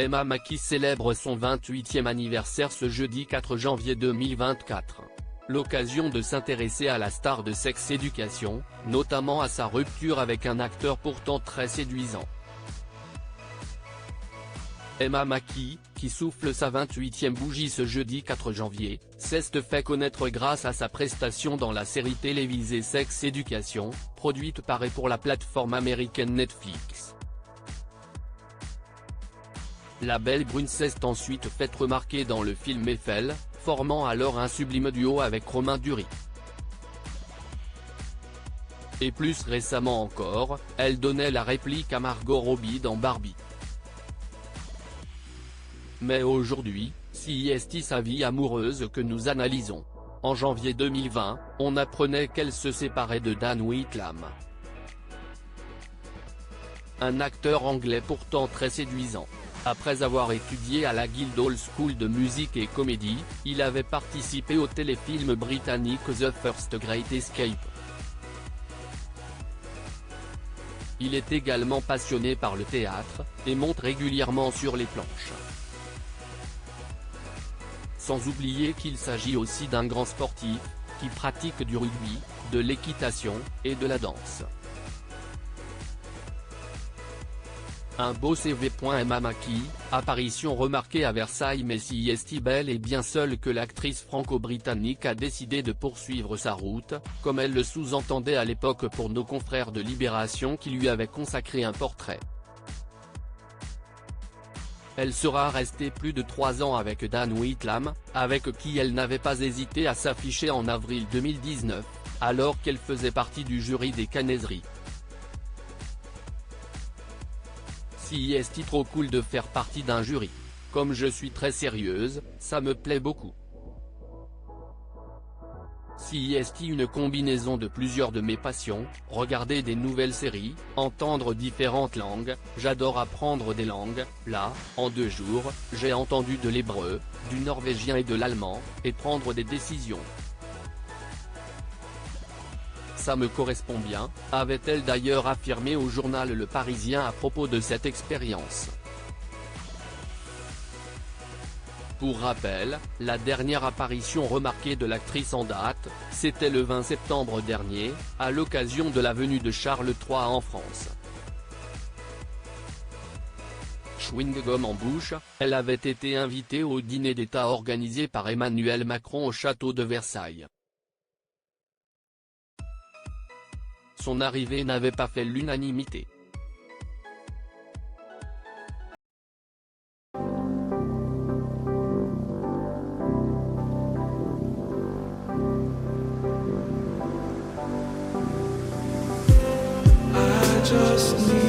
Emma Mackey célèbre son 28e anniversaire ce jeudi 4 janvier 2024. L'occasion de s'intéresser à la star de Sex Education, notamment à sa rupture avec un acteur pourtant très séduisant. Emma Mackey, qui souffle sa 28e bougie ce jeudi 4 janvier, s'est fait connaître grâce à sa prestation dans la série télévisée Sex Education, produite par et pour la plateforme américaine Netflix. La belle brune s'est ensuite faite remarquer dans le film Eiffel, formant alors un sublime duo avec Romain Duris. Et plus récemment encore, elle donnait la réplique à Margot Robbie dans Barbie. Mais aujourd'hui, si est sa vie amoureuse que nous analysons. En janvier 2020, on apprenait qu'elle se séparait de Dan Whitlam. Un acteur anglais pourtant très séduisant. Après avoir étudié à la Guildhall School de musique et comédie, il avait participé au téléfilm britannique The First Great Escape. Il est également passionné par le théâtre, et monte régulièrement sur les planches. Sans oublier qu'il s'agit aussi d'un grand sportif, qui pratique du rugby, de l'équitation, et de la danse. Un beau CV. Emma Mackey, apparition remarquée à Versailles, mais si est bel et bien seule que l'actrice franco-britannique a décidé de poursuivre sa route, comme elle le sous-entendait à l'époque pour nos confrères de Libération qui lui avaient consacré un portrait. Elle sera restée plus de 3 ans avec Dan Whitlam, avec qui elle n'avait pas hésité à s'afficher en avril 2019, alors qu'elle faisait partie du jury des Canaiseries. Si est trop cool de faire partie d'un jury. Comme je suis très sérieuse, ça me plaît beaucoup. Si est une combinaison de plusieurs de mes passions, regarder des nouvelles séries, entendre différentes langues, j'adore apprendre des langues. Là, en 2 jours, j'ai entendu de l'hébreu, du norvégien et de l'allemand, et prendre des décisions. Ça me correspond bien, avait-elle d'ailleurs affirmé au journal Le Parisien à propos de cette expérience. Pour rappel, la dernière apparition remarquée de l'actrice en date, c'était le 20 septembre dernier, à l'occasion de la venue de Charles III en France. Chewing-gum en bouche, elle avait été invitée au dîner d'État organisé par Emmanuel Macron au château de Versailles. Son arrivée n'avait pas fait l'unanimité. I just need